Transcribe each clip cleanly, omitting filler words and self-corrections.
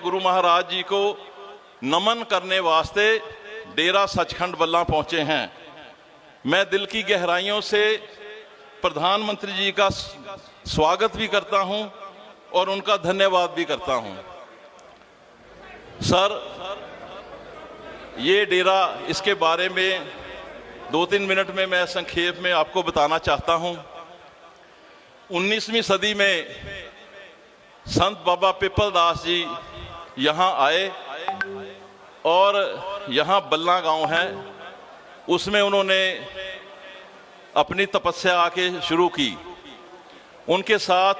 गुरु महाराज जी को नमन करने वास्ते डेरा सचखंड बल्ला पहुंचे हैं। मैं दिल की गहराइयों से प्रधानमंत्री जी का स्वागत भी करता हूं और उनका धन्यवाद भी करता हूं। सर, ये डेरा, इसके बारे में 2-3 मिनट में मैं संक्षेप में आपको बताना चाहता हूं। 19वीं सदी में संत बाबा पिपलदास जी यहाँ आए और यहाँ बल्ला गांव है, उसमें उन्होंने अपनी तपस्या आके शुरू की। उनके साथ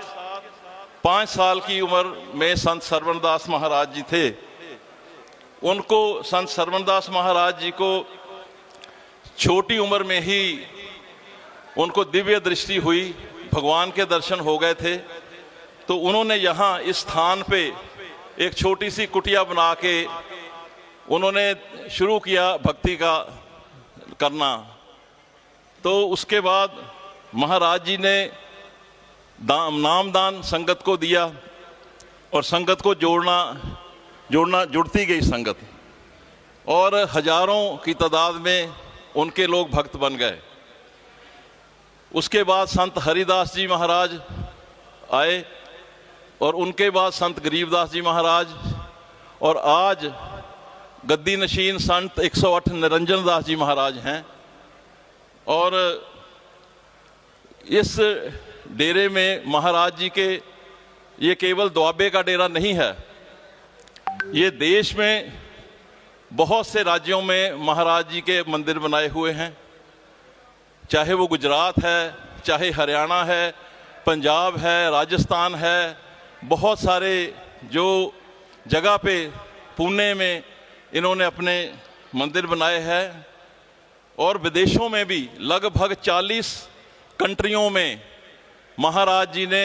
5 साल की उम्र में संत सरवणदास महाराज जी थे। उनको, संत सरवणदास महाराज जी को छोटी उम्र में ही उनको दिव्य दृष्टि हुई, भगवान के दर्शन हो गए थे। तो उन्होंने यहाँ इस स्थान पे एक छोटी सी कुटिया बना के उन्होंने शुरू किया भक्ति का करना। तो उसके बाद महाराज जी ने नामदान संगत को दिया और संगत को जुड़ती गई संगत, और हजारों की तादाद में उनके लोग भक्त बन गए। उसके बाद संत हरिदास जी महाराज आए और उनके बाद संत गरीबदास जी महाराज, और आज गद्दी नशीन संत 108 निरंजन दास जी महाराज हैं। और इस डेरे में महाराज जी के, ये केवल दुआबे का डेरा नहीं है, ये देश में बहुत से राज्यों में महाराज जी के मंदिर बनाए हुए हैं। चाहे वो गुजरात है, चाहे हरियाणा है, पंजाब है, राजस्थान है, बहुत सारे जो जगह पे, पुणे में इन्होंने अपने मंदिर बनाए हैं। और विदेशों में भी लगभग 40 कंट्रियों में महाराज जी ने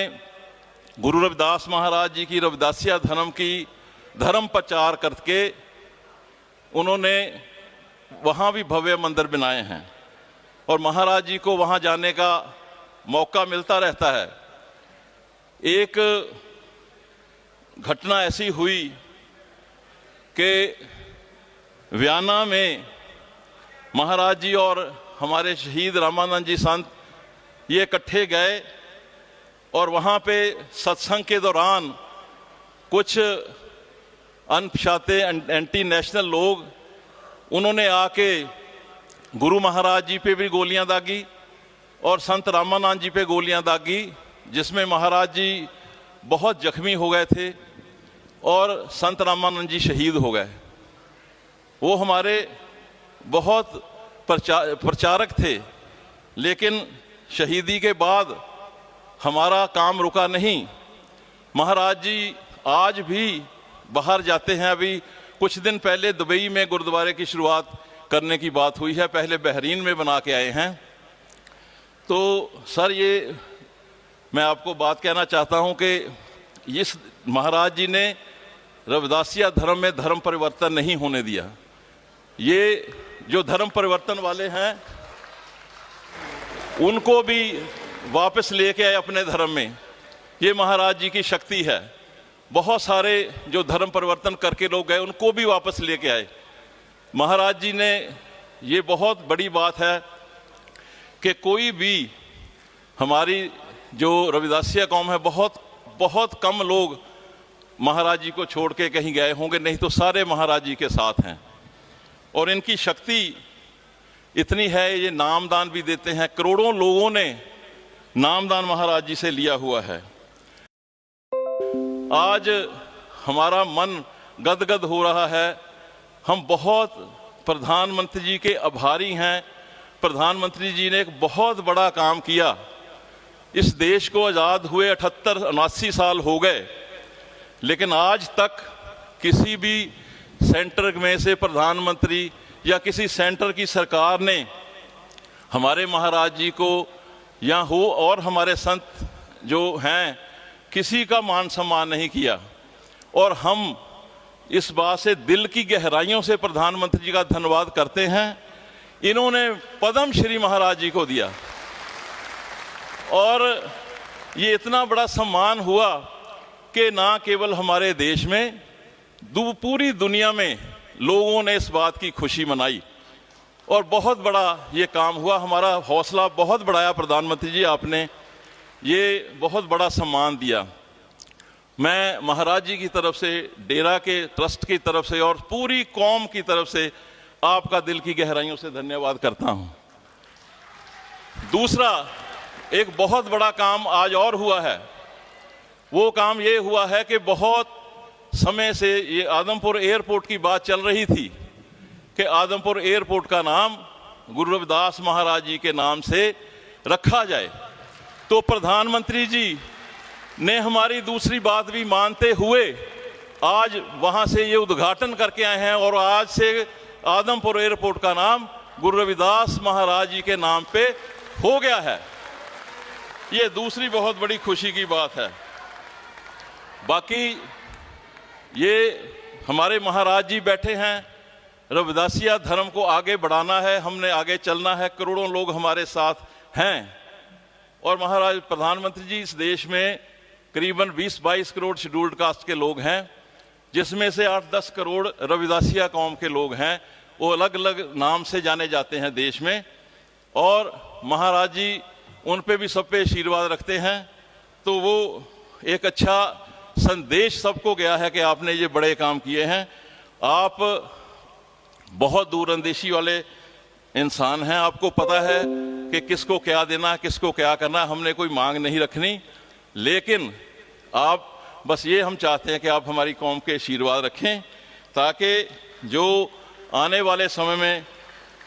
गुरु रविदास महाराज जी की रविदासिया धर्म की धर्म प्रचार करके उन्होंने वहाँ भी भव्य मंदिर बनाए हैं और महाराज जी को वहाँ जाने का मौका मिलता रहता है। एक घटना ऐसी हुई कि व्याना में महाराज जी और हमारे शहीद रामानंद जी संत ये इकट्ठे गए और वहाँ पे सत्संग के दौरान कुछ अनपछाते एंटी नेशनल लोग, उन्होंने आके गुरु महाराज जी पे भी गोलियां दागी और संत रामानंद जी पे गोलियां दागी, जिसमें महाराज जी बहुत जख्मी हो गए थे और संत रामानंद जी शहीद हो गए। वो हमारे बहुत प्रचारक थे, लेकिन शहीदी के बाद हमारा काम रुका नहीं। महाराज जी आज भी बाहर जाते हैं। अभी कुछ दिन पहले दुबई में गुरुद्वारे की शुरुआत करने की बात हुई है, पहले बहरीन में बना के आए हैं। तो सर, ये मैं आपको बात कहना चाहता हूं कि इस महाराज जी ने रविदासिया धर्म में धर्म परिवर्तन नहीं होने दिया। ये जो धर्म परिवर्तन वाले हैं उनको भी वापस लेके आए अपने धर्म में। ये महाराज जी की शक्ति है। बहुत सारे जो धर्म परिवर्तन करके लोग गए उनको भी वापस लेके आए महाराज जी ने। ये बहुत बड़ी बात है कि कोई भी, हमारी जो रविदासिया कौम है, बहुत कम लोग महाराज जी को छोड़ के कहीं गए होंगे, नहीं तो सारे महाराज जी के साथ हैं। और इनकी शक्ति इतनी है, ये नामदान भी देते हैं। करोड़ों लोगों ने नामदान महाराज जी से लिया हुआ है। आज हमारा मन गदगद हो रहा है। हम बहुत प्रधानमंत्री जी के आभारी हैं। प्रधानमंत्री जी ने एक बहुत बड़ा काम किया। इस देश को आज़ाद हुए 78-79 साल हो गए, लेकिन आज तक किसी भी सेंटर में से प्रधानमंत्री या किसी सेंटर की सरकार ने हमारे महाराज जी को या हो और हमारे संत जो हैं, किसी का मान सम्मान नहीं किया। और हम इस बात से दिल की गहराइयों से प्रधानमंत्री जी का धन्यवाद करते हैं। इन्होंने पद्म श्री महाराज जी को दिया और ये इतना बड़ा सम्मान हुआ कि ना केवल हमारे देश में, पूरी दुनिया में लोगों ने इस बात की खुशी मनाई और बहुत बड़ा ये काम हुआ। हमारा हौसला बहुत बढ़ाया प्रधानमंत्री जी, आपने ये बहुत बड़ा सम्मान दिया। मैं महाराज जी की तरफ से, डेरा के ट्रस्ट की तरफ से और पूरी कौम की तरफ से आपका दिल की गहराइयों से धन्यवाद करता हूं। दूसरा एक बहुत बड़ा काम आज और हुआ है। वो काम ये हुआ है कि बहुत समय से ये आदमपुर एयरपोर्ट की बात चल रही थी कि आदमपुर एयरपोर्ट का नाम गुरु रविदास महाराज जी के नाम से रखा जाए। तो प्रधानमंत्री जी ने हमारी दूसरी बात भी मानते हुए आज वहां से ये उद्घाटन करके आए हैं और आज से आदमपुर एयरपोर्ट का नाम गुरु रविदास महाराज जी के नाम पे हो गया है। ये दूसरी बहुत बड़ी खुशी की बात है। बाकी ये हमारे महाराज जी बैठे हैं, रविदासिया धर्म को आगे बढ़ाना है, हमने आगे चलना है, करोड़ों लोग हमारे साथ हैं। और महाराज प्रधानमंत्री जी, इस देश में करीबन 20-22 करोड़ शेड्यूल्ड कास्ट के लोग हैं, जिसमें से 8-10 करोड़ रविदासिया कौम के लोग हैं। वो अलग अलग नाम से जाने जाते हैं देश में, और महाराज जी उन पे भी सब पे आशीर्वाद रखते हैं। तो वो एक अच्छा संदेश सबको गया है कि आपने ये बड़े काम किए हैं। आप बहुत दूरअंदेशी वाले इंसान हैं, आपको पता है कि किसको क्या देना, किसको क्या करना। हमने कोई मांग नहीं रखनी, लेकिन आप बस ये हम चाहते हैं कि आप हमारी कौम के आशीर्वाद रखें, ताकि जो आने वाले समय में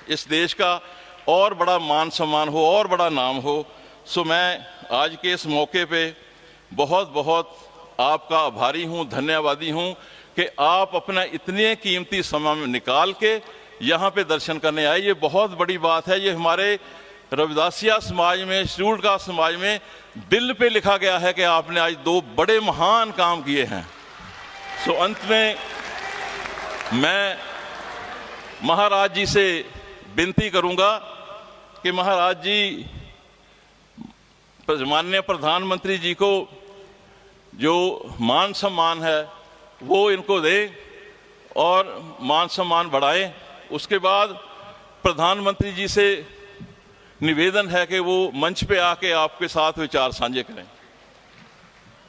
इस देश का और बड़ा मान सम्मान हो और बड़ा नाम हो। सो मैं आज के इस मौके पे बहुत बहुत आपका आभारी हूँ, धन्यवादी हूँ कि आप अपना इतने कीमती समय में निकाल के यहाँ पे दर्शन करने आए। ये बहुत बड़ी बात है। ये हमारे रविदासिया समाज में, शेड्यूल्ड कास्ट समाज में दिल पे लिखा गया है कि आपने आज 2 बड़े महान काम किए हैं। सो अंत में मैं महाराज जी से विनती करूंगा कि महाराज जी माननीय प्रधानमंत्री जी को जो मान सम्मान है वो इनको दें और मान सम्मान बढ़ाएं। उसके बाद प्रधानमंत्री जी से निवेदन है कि वो मंच पे आके आपके साथ विचार साझे करें।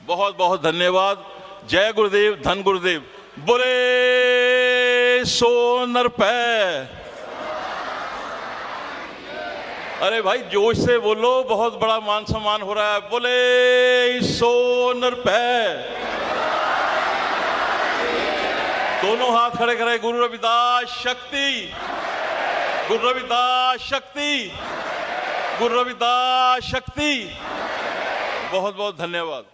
बहुत बहुत धन्यवाद। जय गुरुदेव, धन गुरुदेव। बोले सो नरपै। अरे भाई जोश से बोलो, बहुत बड़ा मान सम्मान हो रहा है। बोले सो नरपै। दोनों हाथ खड़े करें। गुरु रविदास शक्ति, गुरु रविदास शक्ति, गुरु रविदास शक्ति। बहुत बहुत धन्यवाद।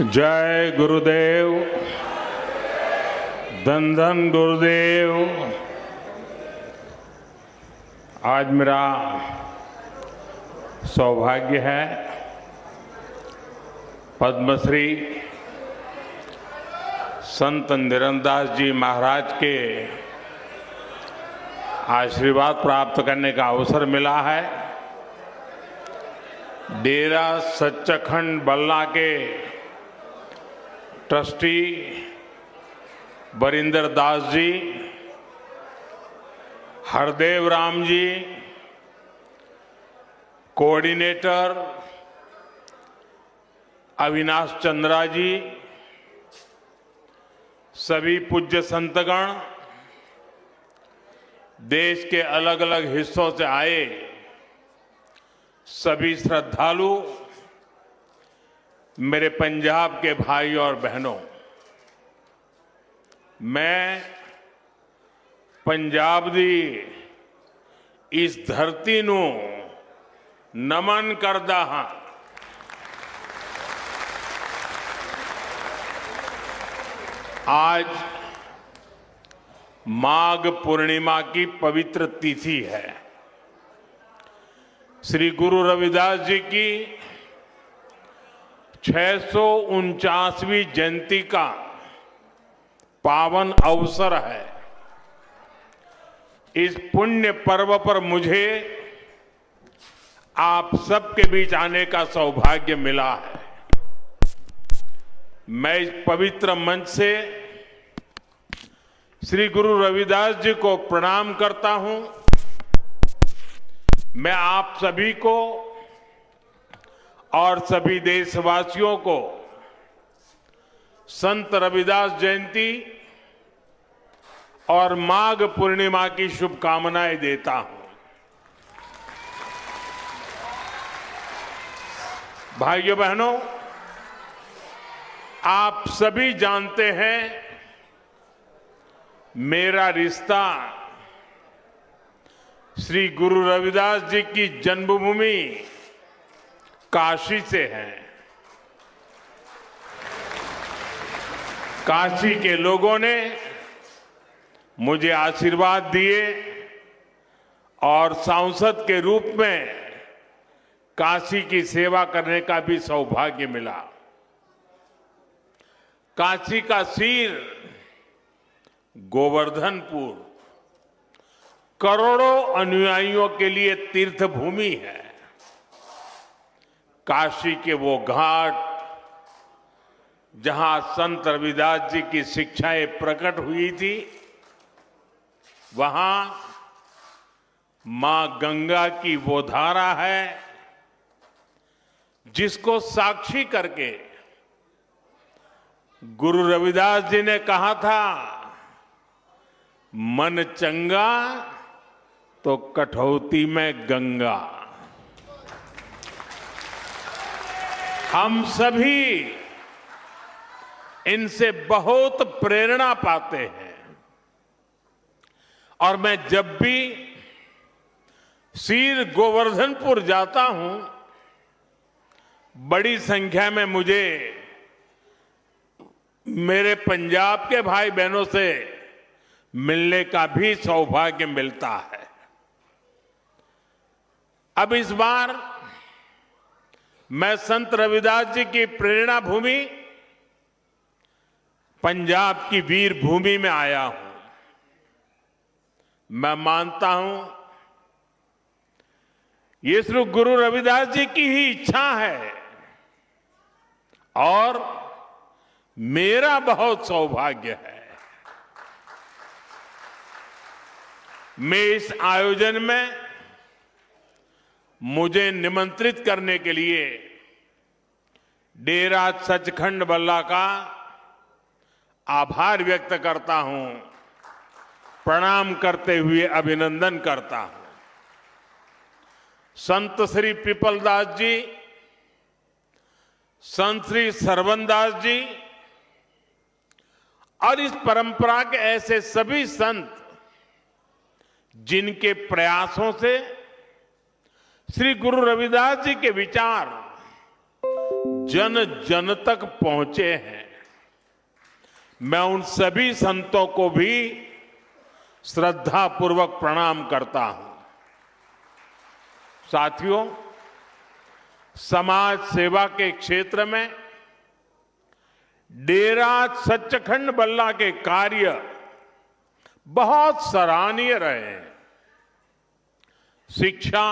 जय गुरुदेव, धन धन गुरुदेव। आज मेरा सौभाग्य है पद्मश्री संत निरंदास जी महाराज के आशीर्वाद प्राप्त करने का अवसर मिला है। डेरा सच्चखंड बल्ला के ट्रस्टी बरिंदर दास जी, हरदेव राम जी, कोऑर्डिनेटर अविनाश चंद्रा जी, सभी पूज्य संतगण, देश के अलग अलग हिस्सों से आए सभी श्रद्धालु, मेरे पंजाब के भाई और बहनों, मैं पंजाब दी इस धरती नू नमन करदा हां। आज माघ पूर्णिमा की पवित्र तिथि है। श्री गुरु रविदास जी की 649वीं जयंती का पावन अवसर है। इस पुण्य पर्व पर मुझे आप सबके बीच आने का सौभाग्य मिला है। मैं इस पवित्र मंच से श्री गुरु रविदास जी को प्रणाम करता हूं। मैं आप सभी को और सभी देशवासियों को संत रविदास जयंती और माघ पूर्णिमा की शुभकामनाएं देता हूं। भाइयों बहनों, आप सभी जानते हैं मेरा रिश्ता श्री गुरु रविदास जी की जन्मभूमि काशी से है। काशी के लोगों ने मुझे आशीर्वाद दिए और सांसद के रूप में काशी की सेवा करने का भी सौभाग्य मिला। काशी का सिर गोवर्धनपुर करोड़ों अनुयायियों के लिए तीर्थ भूमि है। काशी के वो घाट जहां संत रविदास जी की शिक्षाएं प्रकट हुई थी, वहां मां गंगा की वो धारा है जिसको साक्षी करके गुरु रविदास जी ने कहा था, मन चंगा तो कठौती में गंगा। हम सभी इनसे बहुत प्रेरणा पाते हैं और मैं जब भी सिर गोवर्धनपुर जाता हूं, बड़ी संख्या में मुझे मेरे पंजाब के भाई बहनों से मिलने का भी सौभाग्य मिलता है। अब इस बार मैं संत रविदास जी की प्रेरणा भूमि पंजाब की वीर भूमि में आया हूं। मैं मानता हूं ये श्री गुरु रविदास जी की ही इच्छा है और मेरा बहुत सौभाग्य है। मैं इस आयोजन में मुझे निमंत्रित करने के लिए डेरा सचखंड बल्ला का आभार व्यक्त करता हूं, प्रणाम करते हुए अभिनंदन करता हूं। संत श्री पिपलदास जी, संत श्री सरवनदास जी और इस परंपरा के ऐसे सभी संत जिनके प्रयासों से श्री गुरु रविदास जी के विचार जन जन तक पहुंचे हैं, मैं उन सभी संतों को भी श्रद्धापूर्वक प्रणाम करता हूं। साथियों, समाज सेवा के क्षेत्र में डेरा सचखंड बल्ला के कार्य बहुत सराहनीय रहे हैं। शिक्षा,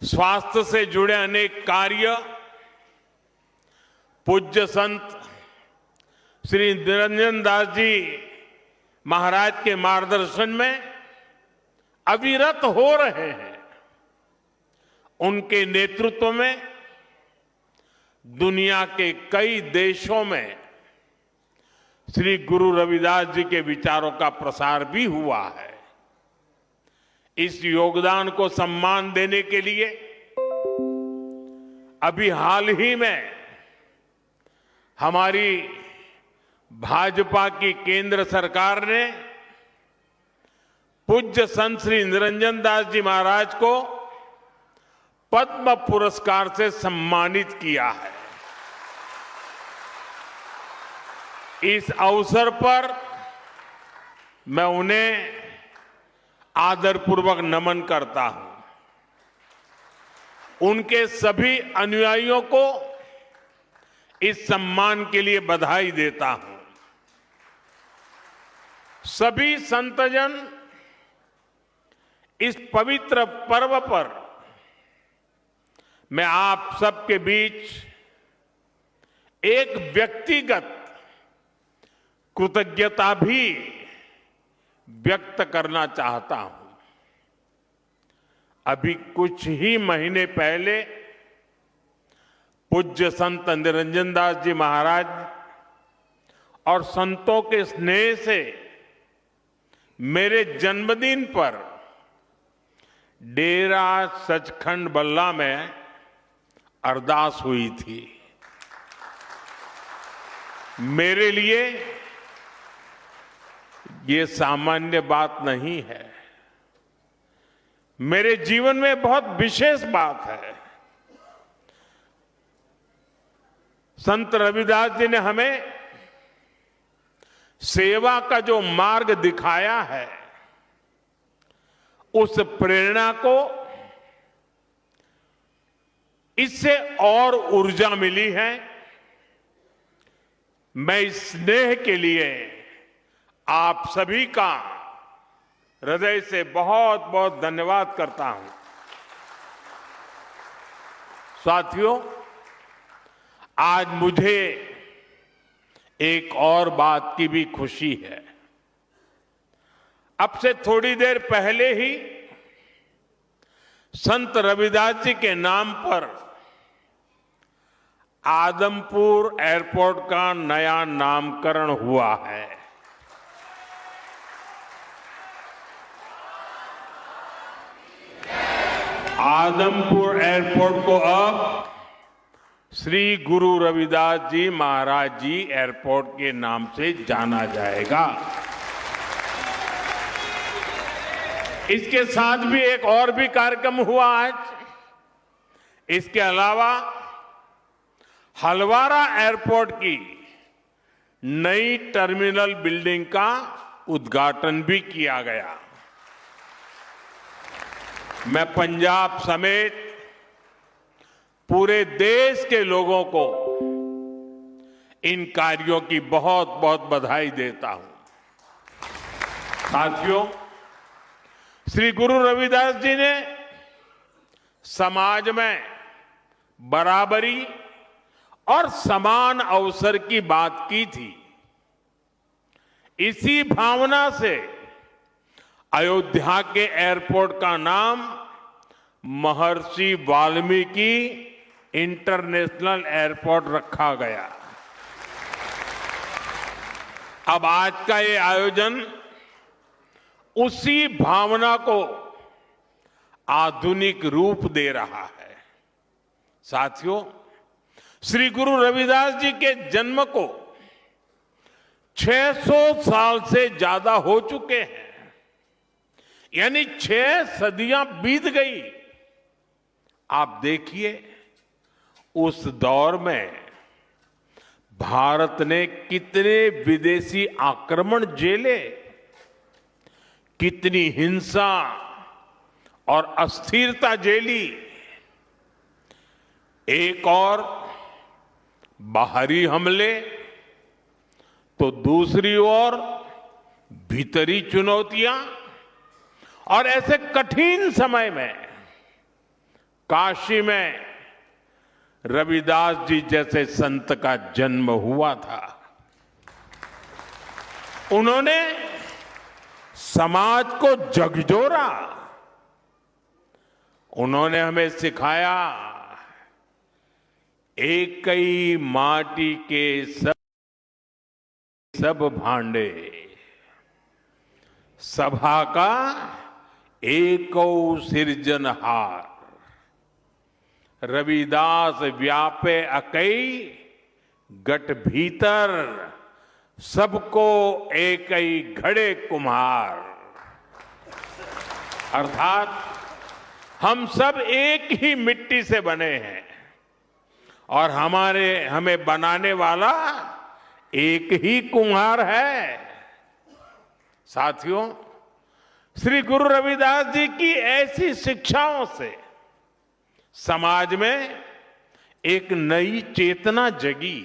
स्वास्थ्य से जुड़े अनेक कार्य पूज्य संत श्री निरंजन दास जी महाराज के मार्गदर्शन में अविरत हो रहे हैं। उनके नेतृत्व में दुनिया के कई देशों में श्री गुरु रविदास जी के विचारों का प्रसार भी हुआ है। इस योगदान को सम्मान देने के लिए अभी हाल ही में हमारी भाजपा की केंद्र सरकार ने पूज्य संत श्री निरंजन दास जी महाराज को पद्म पुरस्कार से सम्मानित किया है। इस अवसर पर मैं उन्हें आदरपूर्वक नमन करता हूं। उनके सभी अनुयायियों को इस सम्मान के लिए बधाई देता हूं। सभी संतजन इस पवित्र पर्व पर मैं आप सबके बीच एक व्यक्तिगत कृतज्ञता भी व्यक्त करना चाहता हूं। अभी कुछ ही महीने पहले पूज्य संत निरंजन दास जी महाराज और संतों के स्नेह से मेरे जन्मदिन पर डेरा सचखंड बल्ला में अरदास हुई थी। मेरे लिए ये सामान्य बात नहीं है, मेरे जीवन में बहुत विशेष बात है। संत रविदास जी ने हमें सेवा का जो मार्ग दिखाया है, उस प्रेरणा को इससे और ऊर्जा मिली है। मैं इस स्नेह के लिए आप सभी का हृदय से बहुत बहुत धन्यवाद करता हूं। साथियों, आज मुझे एक और बात की भी खुशी है। अब से थोड़ी देर पहले ही संत रविदास जी के नाम पर आदमपुर एयरपोर्ट का नया नामकरण हुआ है। आदमपुर एयरपोर्ट को अब श्री गुरु रविदास जी महाराज जी एयरपोर्ट के नाम से जाना जाएगा। इसके साथ भी एक और भी कार्यक्रम हुआ आज। इसके अलावा हलवारा एयरपोर्ट की नई टर्मिनल बिल्डिंग का उद्घाटन भी किया गया। मैं पंजाब समेत पूरे देश के लोगों को इन कार्यों की बहुत बहुत बधाई देता हूं। साथियों, श्री गुरु रविदास जी ने समाज में बराबरी और समान अवसर की बात की थी। इसी भावना से अयोध्या के एयरपोर्ट का नाम महर्षि वाल्मीकि इंटरनेशनल एयरपोर्ट रखा गया। अब आज का ये आयोजन उसी भावना को आधुनिक रूप दे रहा है। साथियों, श्री गुरु रविदास जी के जन्म को 600 साल से ज्यादा हो चुके हैं, यानी 6 सदियां बीत गई। आप देखिए, उस दौर में भारत ने कितने विदेशी आक्रमण झेले, कितनी हिंसा और अस्थिरता झेली। एक और बाहरी हमले तो दूसरी ओर भीतरी चुनौतियां, और ऐसे कठिन समय में काशी में रविदास जी जैसे संत का जन्म हुआ था। उन्होंने समाज को झकझोरा। उन्होंने हमें सिखाया, एक ही माटी के सब भांडे, सभा का एको सिरजनहार। रविदास व्यापे अकई गट भीतर, सबको एक ही घड़े कुम्हार। अर्थात हम सब एक ही मिट्टी से बने हैं और हमें बनाने वाला एक ही कुम्हार है। साथियों, श्री गुरु रविदास जी की ऐसी शिक्षाओं से समाज में एक नई चेतना जगी।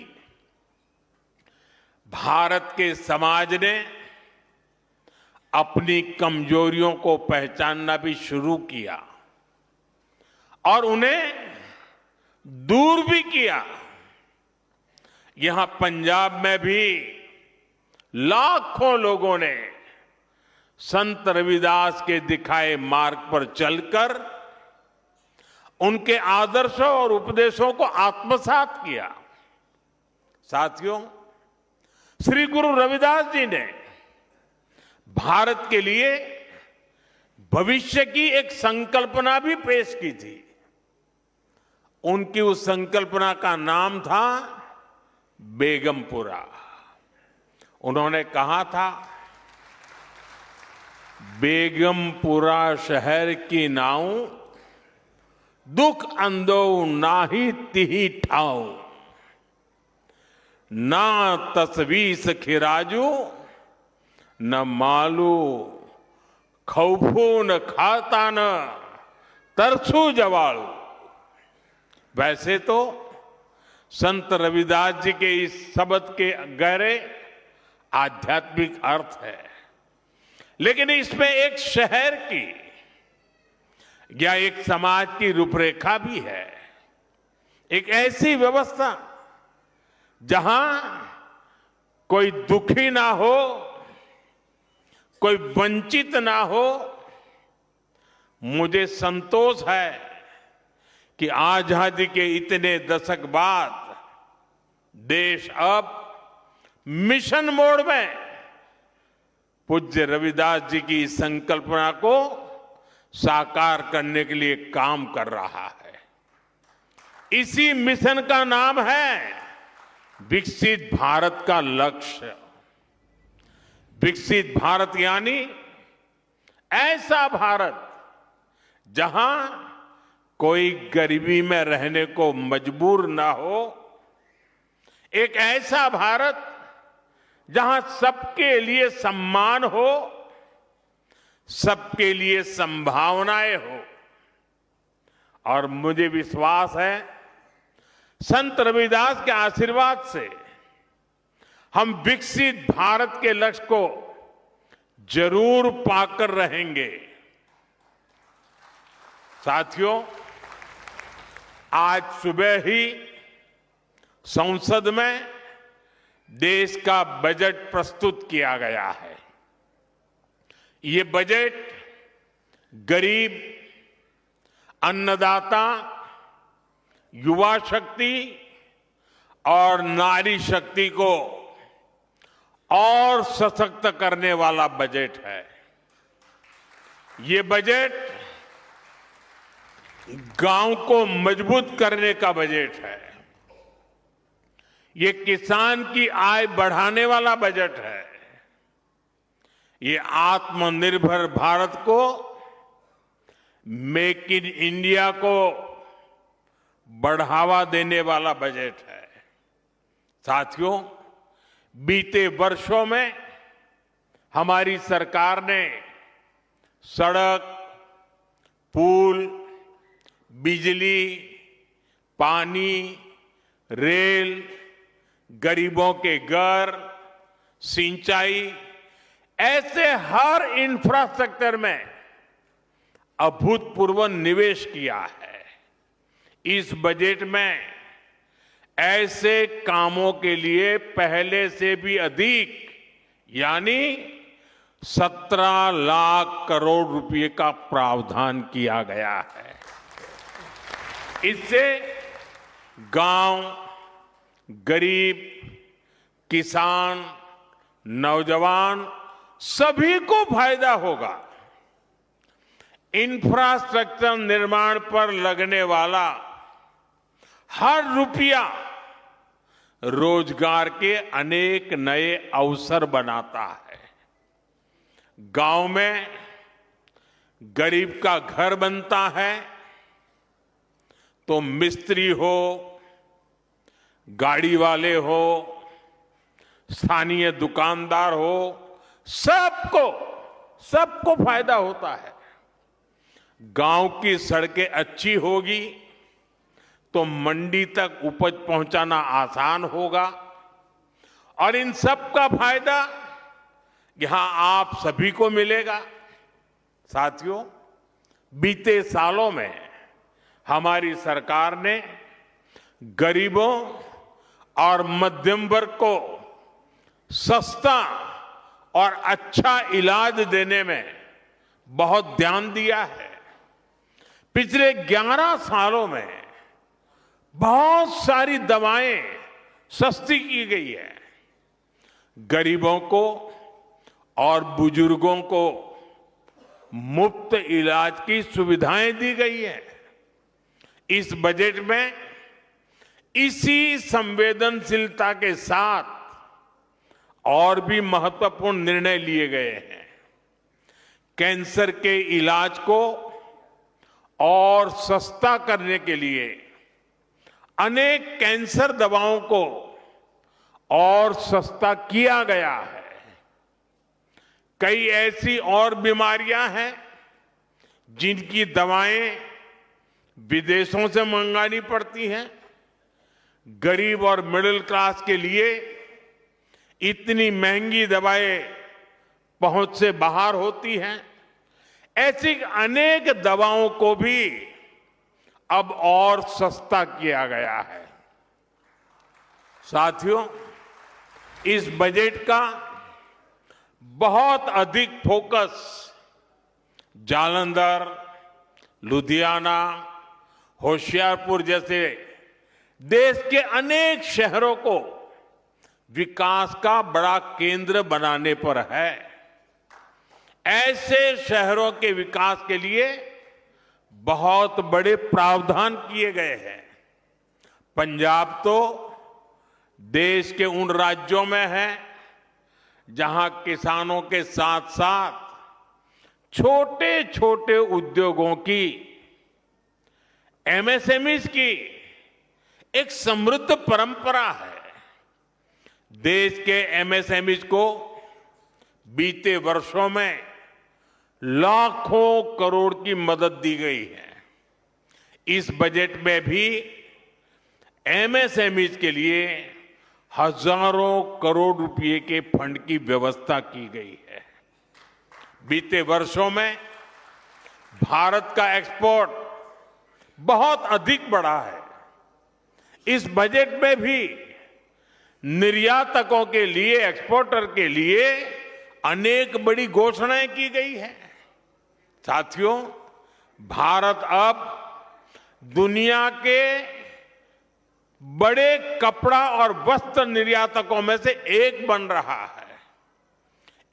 भारत के समाज ने अपनी कमजोरियों को पहचानना भी शुरू किया और उन्हें दूर भी किया। यहां पंजाब में भी लाखों लोगों ने संत रविदास के दिखाए मार्ग पर चलकर उनके आदर्शों और उपदेशों को आत्मसात किया। साथियों, श्री गुरु रविदास जी ने भारत के लिए भविष्य की एक संकल्पना भी पेश की थी। उनकी उस संकल्पना का नाम था बेगमपुरा। उन्होंने कहा था, बेगमपुरा शहर की नाऊ, दुख अंदो नाही तिही ठाऊ, ना तस्वीस खिराजू, न मालू खौफू न खाता न तरसू जवालू। वैसे तो संत रविदास जी के इस शब्द के गहरे आध्यात्मिक अर्थ है, लेकिन इसमें एक शहर की या एक समाज की रूपरेखा भी है। एक ऐसी व्यवस्था जहां कोई दुखी ना हो, कोई वंचित ना हो। मुझे संतोष है कि आजादी के इतने दशक बाद देश अब मिशन मोड में पूज्य रविदास जी की संकल्पना को साकार करने के लिए काम कर रहा है। इसी मिशन का नाम है विकसित भारत का लक्ष्य। विकसित भारत यानी ऐसा भारत जहां कोई गरीबी में रहने को मजबूर ना हो, एक ऐसा भारत जहां सबके लिए सम्मान हो, सबके लिए संभावनाएं हो। और मुझे विश्वास है संत रविदास के आशीर्वाद से हम विकसित भारत के लक्ष्य को जरूर पाकर रहेंगे। साथियों, आज सुबह ही संसद में देश का बजट प्रस्तुत किया गया है। ये बजट गरीब, अन्नदाता, युवा शक्ति और नारी शक्ति को और सशक्त करने वाला बजट है। ये बजट गांव को मजबूत करने का बजट है। ये किसान की आय बढ़ाने वाला बजट है। ये आत्मनिर्भर भारत को, मेक इन इंडिया को बढ़ावा देने वाला बजट है। साथियों, बीते वर्षों में हमारी सरकार ने सड़क, पुल, बिजली, पानी, रेल, गरीबों के घर, सिंचाई, ऐसे हर इंफ्रास्ट्रक्चर में अभूतपूर्व निवेश किया है। इस बजट में ऐसे कामों के लिए पहले से भी अधिक यानी 17 लाख करोड़ रुपए का प्रावधान किया गया है। इससे गांव, गरीब, किसान, नौजवान सभी को फायदा होगा। इंफ्रास्ट्रक्चर निर्माण पर लगने वाला हर रुपया रोजगार के अनेक नए अवसर बनाता है। गांव में गरीब का घर बनता है तो मिस्त्री हो, गाड़ी वाले हो, स्थानीय दुकानदार हो, सबको सबको फायदा होता है। गांव की सड़कें अच्छी होगी तो मंडी तक उपज पहुंचाना आसान होगा और इन सब का फायदा यहां आप सभी को मिलेगा। साथियों, बीते सालों में हमारी सरकार ने गरीबों और मध्यम वर्ग को सस्ता और अच्छा इलाज देने में बहुत ध्यान दिया है। पिछले 11 सालों में बहुत सारी दवाएं सस्ती की गई है। गरीबों को और बुजुर्गों को मुफ्त इलाज की सुविधाएं दी गई है। इस बजट में इसी संवेदनशीलता के साथ और भी महत्वपूर्ण निर्णय लिए गए हैं। कैंसर के इलाज को और सस्ता करने के लिए अनेक कैंसर दवाओं को और सस्ता किया गया है। कई ऐसी और बीमारियां हैं जिनकी दवाएं विदेशों से मंगानी पड़ती हैं। गरीब और मिडिल क्लास के लिए इतनी महंगी दवाएं पहुंच से बाहर होती हैं। ऐसी अनेक दवाओं को भी अब और सस्ता किया गया है। साथियों, इस बजट का बहुत अधिक फोकस जालंधर, लुधियाना, होशियारपुर जैसे देश के अनेक शहरों को विकास का बड़ा केंद्र बनाने पर है। ऐसे शहरों के विकास के लिए बहुत बड़े प्रावधान किए गए हैं। पंजाब तो देश के उन राज्यों में है जहां किसानों के साथ साथ छोटे छोटे उद्योगों की, एमएसएमईज की एक समृद्ध परंपरा है। देश के एमएसएमईज को बीते वर्षों में लाखों करोड़ की मदद दी गई है। इस बजट में भी एमएसएमईज के लिए हजारों करोड़ रुपए के फंड की व्यवस्था की गई है। बीते वर्षों में भारत का एक्सपोर्ट बहुत अधिक बढ़ा है। इस बजट में भी निर्यातकों के लिए, एक्सपोर्टर के लिए अनेक बड़ी घोषणाएं की गई हैं। साथियों, भारत अब दुनिया के बड़े कपड़ा और वस्त्र निर्यातकों में से एक बन रहा है।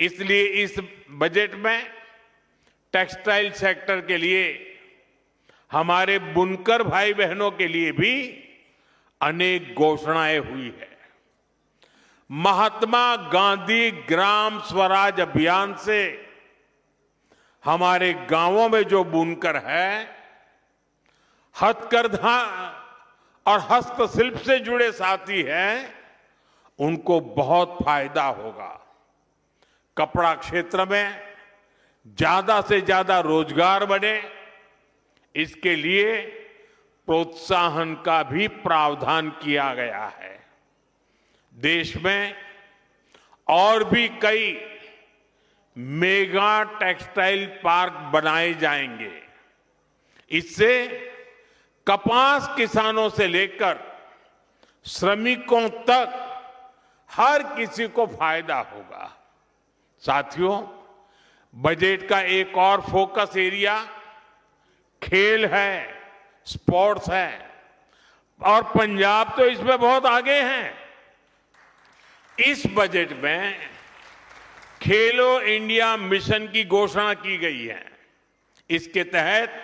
इसलिए इस बजट में टेक्सटाइल सेक्टर के लिए, हमारे बुनकर भाई बहनों के लिए भी अनेक घोषणाएं हुई है। महात्मा गांधी ग्राम स्वराज अभियान से हमारे गांवों में जो बुनकर है, हथकरघा और हस्तशिल्प से जुड़े साथी हैं, उनको बहुत फायदा होगा। कपड़ा क्षेत्र में ज्यादा से ज्यादा रोजगार बने, इसके लिए प्रोत्साहन का भी प्रावधान किया गया है। देश में और भी कई मेगा टेक्सटाइल पार्क बनाए जाएंगे। इससे कपास किसानों से लेकर श्रमिकों तक हर किसी को फायदा होगा। साथियों, बजट का एक और फोकस एरिया खेल है, स्पोर्ट्स है, और पंजाब तो इसमें बहुत आगे हैं। इस बजट में खेलो इंडिया मिशन की घोषणा की गई है। इसके तहत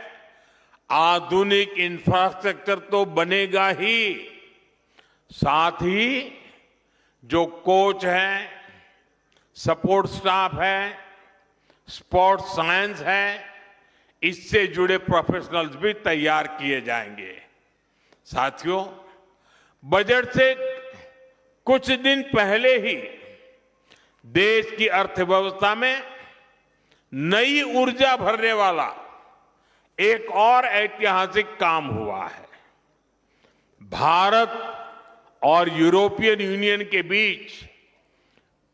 आधुनिक इंफ्रास्ट्रक्चर तो बनेगा ही, साथ ही जो कोच हैं, सपोर्ट स्टाफ है, स्पोर्ट्स साइंस है, इससे जुड़े प्रोफेशनल्स भी तैयार किए जाएंगे। साथियों, बजट से कुछ दिन पहले ही देश की अर्थव्यवस्था में नई ऊर्जा भरने वाला एक और ऐतिहासिक काम हुआ है। भारत और यूरोपियन यूनियन के बीच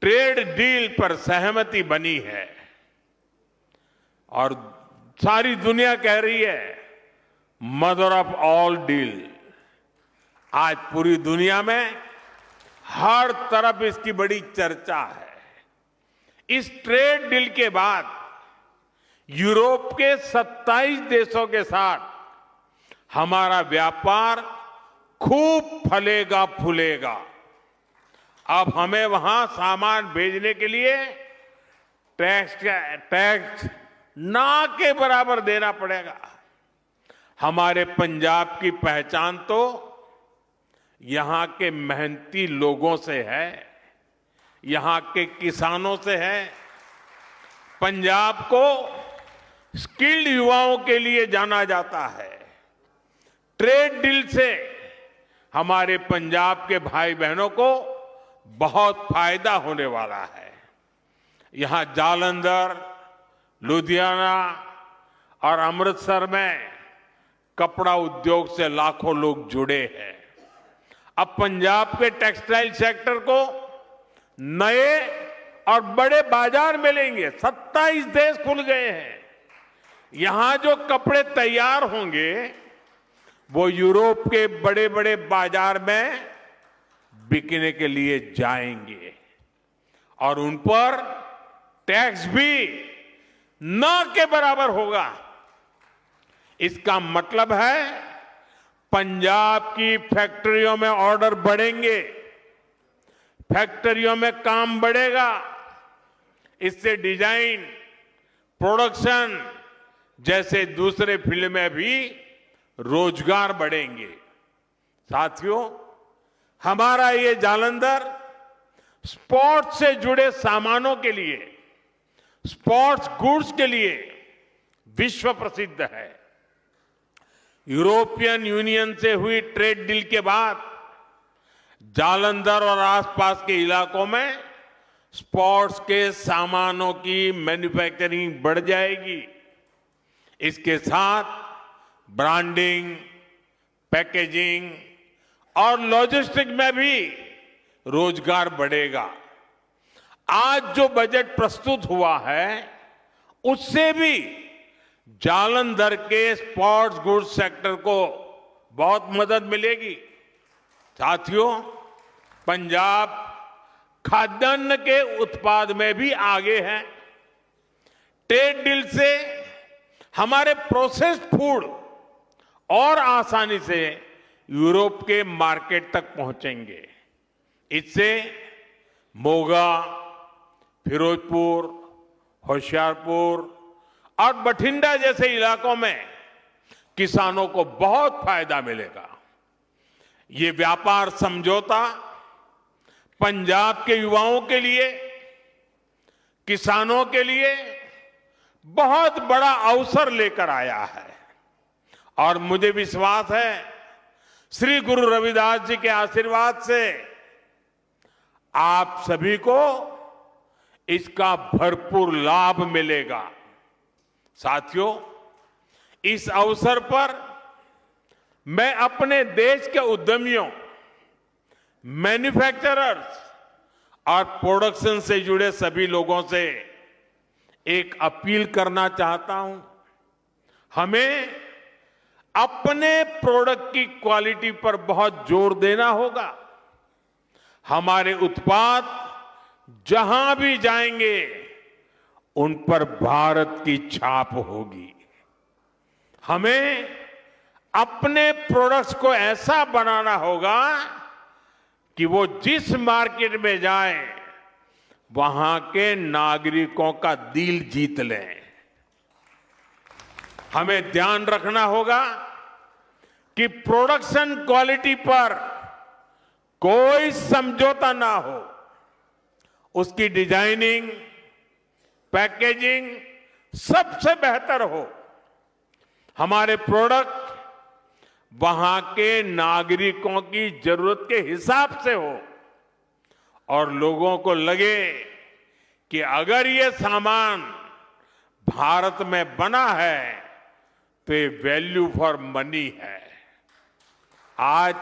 ट्रेड डील पर सहमति बनी है और सारी दुनिया कह रही है मदर ऑफ ऑल डील। आज पूरी दुनिया में हर तरफ इसकी बड़ी चर्चा है। इस ट्रेड डील के बाद यूरोप के 27 देशों के साथ हमारा व्यापार खूब फलेगा फूलेगा। अब हमें वहां सामान भेजने के लिए टैक्स ना के बराबर देना पड़ेगा। हमारे पंजाब की पहचान तो यहां के मेहनती लोगों से है, यहां के किसानों से है। पंजाब को स्किल्ड युवाओं के लिए जाना जाता है। ट्रेड डील से हमारे पंजाब के भाई बहनों को बहुत फायदा होने वाला है। यहां जालंधर, लुधियाना और अमृतसर में कपड़ा उद्योग से लाखों लोग जुड़े हैं। अब पंजाब के टेक्सटाइल सेक्टर को नए और बड़े बाजार मिलेंगे। 27 देश खुल गए हैं। यहां जो कपड़े तैयार होंगे वो यूरोप के बड़े बड़े बाजार में बिकने के लिए जाएंगे और उन पर टैक्स भी न के बराबर होगा। इसका मतलब है पंजाब की फैक्ट्रियों में ऑर्डर बढ़ेंगे, फैक्ट्रियों में काम बढ़ेगा। इससे डिजाइन, प्रोडक्शन जैसे दूसरे फील्ड में भी रोजगार बढ़ेंगे। साथियों, हमारा ये जालंधर स्पोर्ट्स से जुड़े सामानों के लिए, स्पोर्ट्स गुड्स के लिए विश्व प्रसिद्ध है। यूरोपियन यूनियन से हुई ट्रेड डील के बाद जालंधर और आसपास के इलाकों में स्पोर्ट्स के सामानों की मैन्युफैक्चरिंग बढ़ जाएगी। इसके साथ ब्रांडिंग, पैकेजिंग और लॉजिस्टिक में भी रोजगार बढ़ेगा। आज जो बजट प्रस्तुत हुआ है उससे भी जालंधर के स्पोर्ट्स गुड्स सेक्टर को बहुत मदद मिलेगी। साथियों, पंजाब खाद्यान्न के उत्पाद में भी आगे है। ट्रेड डील से हमारे प्रोसेस्ड फूड और आसानी से यूरोप के मार्केट तक पहुंचेंगे। इससे मोगा, फिरोजपुर, होशियारपुर और बठिंडा जैसे इलाकों में किसानों को बहुत फायदा मिलेगा। ये व्यापार समझौता पंजाब के युवाओं के लिए, किसानों के लिए बहुत बड़ा अवसर लेकर आया है और मुझे विश्वास है श्री गुरु रविदास जी के आशीर्वाद से आप सभी को इसका भरपूर लाभ मिलेगा। साथियों, इस अवसर पर मैं अपने देश के उद्यमियों, मैन्युफैक्चरर्स और प्रोडक्शन से जुड़े सभी लोगों से एक अपील करना चाहता हूं। हमें अपने प्रोडक्ट की क्वालिटी पर बहुत जोर देना होगा। हमारे उत्पाद जहां भी जाएंगे उन पर भारत की छाप होगी। हमें अपने प्रोडक्ट्स को ऐसा बनाना होगा कि वो जिस मार्केट में जाए वहां के नागरिकों का दिल जीत लें। हमें ध्यान रखना होगा कि प्रोडक्शन क्वालिटी पर कोई समझौता ना हो। उसकी डिजाइनिंग, पैकेजिंग सबसे बेहतर हो। हमारे प्रोडक्ट वहां के नागरिकों की जरूरत के हिसाब से हो और लोगों को लगे कि अगर ये सामान भारत में बना है तो ये वैल्यू फॉर मनी है। आज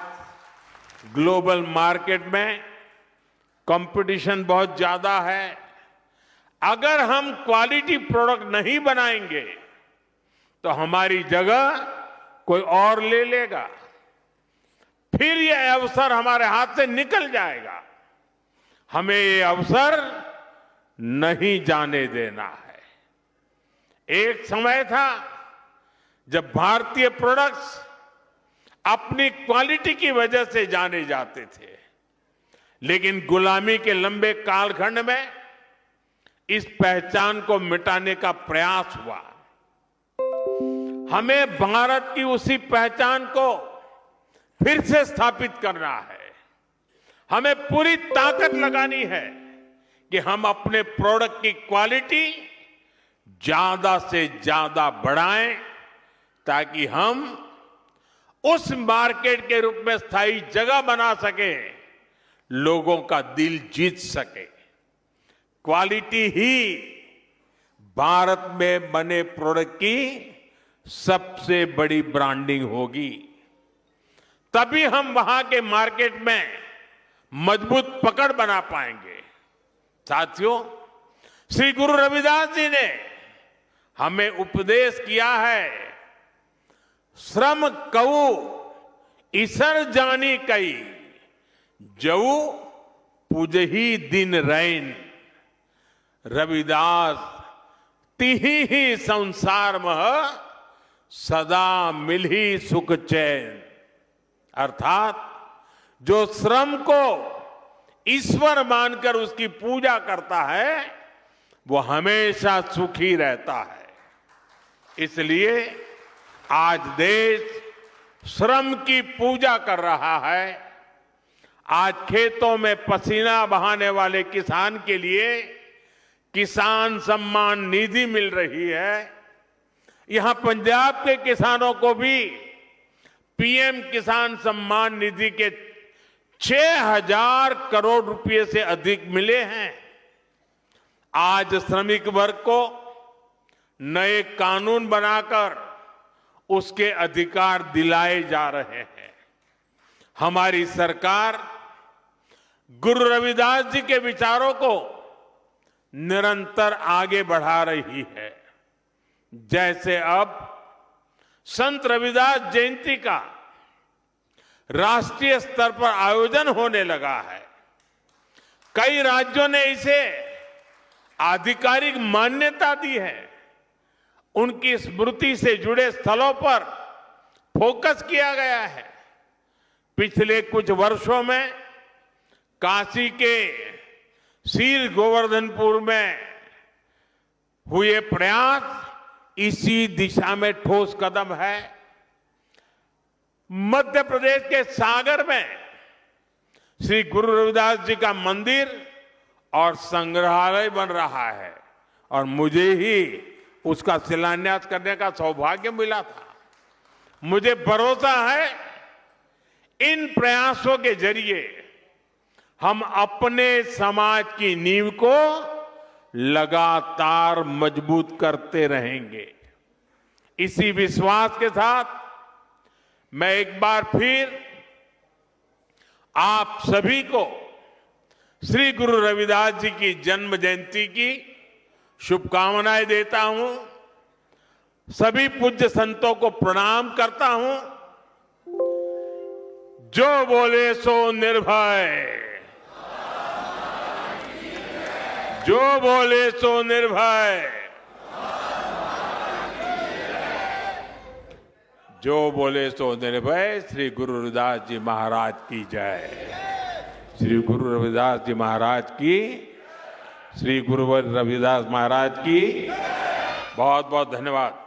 ग्लोबल मार्केट में कंपटीशन बहुत ज्यादा है। अगर हम क्वालिटी प्रोडक्ट नहीं बनाएंगे तो हमारी जगह कोई और ले लेगा, फिर यह अवसर हमारे हाथ से निकल जाएगा। हमें ये अवसर नहीं जाने देना है। एक समय था जब भारतीय प्रोडक्ट्स अपनी क्वालिटी की वजह से जाने जाते थे, लेकिन गुलामी के लंबे कालखंड में इस पहचान को मिटाने का प्रयास हुआ। हमें भारत की उसी पहचान को फिर से स्थापित करना है। हमें पूरी ताकत लगानी है कि हम अपने प्रोडक्ट की क्वालिटी ज्यादा से ज्यादा बढ़ाएं, ताकि हम उस मार्केट के रूप में स्थायी जगह बना सके, लोगों का दिल जीत सके। क्वालिटी ही भारत में बने प्रोडक्ट की सबसे बड़ी ब्रांडिंग होगी। तभी हम वहां के मार्केट में मजबूत पकड़ बना पाएंगे। साथियों, श्री गुरु रविदास जी ने हमें उपदेश किया है, श्रम कऊ ईसर जानी कई, जऊ पूजही दिन रैन। रविदास तिही ही संसार मह सदा मिलही सुख चैन। अर्थात जो श्रम को ईश्वर मानकर उसकी पूजा करता है वो हमेशा सुखी रहता है। इसलिए आज देश श्रम की पूजा कर रहा है। आज खेतों में पसीना बहाने वाले किसान के लिए किसान सम्मान निधि मिल रही है। यहां पंजाब के किसानों को भी पीएम किसान सम्मान निधि के 6,000 करोड़ रुपए से अधिक मिले हैं। आज श्रमिक वर्ग को नए कानून बनाकर उसके अधिकार दिलाए जा रहे हैं। हमारी सरकार गुरु रविदास जी के विचारों को निरंतर आगे बढ़ा रही है। जैसे अब संत रविदास जयंती का राष्ट्रीय स्तर पर आयोजन होने लगा है। कई राज्यों ने इसे आधिकारिक मान्यता दी है। उनकी स्मृति से जुड़े स्थलों पर फोकस किया गया है। पिछले कुछ वर्षों में काशी के शीर गोवर्धनपुर में हुए प्रयास इसी दिशा में ठोस कदम है। मध्य प्रदेश के सागर में श्री गुरु रविदास जी का मंदिर और संग्रहालय बन रहा है और मुझे ही उसका शिलान्यास करने का सौभाग्य मिला था। मुझे भरोसा है इन प्रयासों के जरिए हम अपने समाज की नींव को लगातार मजबूत करते रहेंगे। इसी विश्वास के साथ मैं एक बार फिर आप सभी को श्री गुरु रविदास जी की जन्म जयंती की शुभकामनाएं देता हूं। सभी पूज्य संतों को प्रणाम करता हूं। जो बोले सो निर्भय, जो बोले सो निर्भय, जो बोले सो निर्भय। श्री गुरु रविदास जी महाराज की जय। श्री गुरु रविदास जी महाराज की, श्री गुरुवर रविदास महाराज की बहुत बहुत धन्यवाद।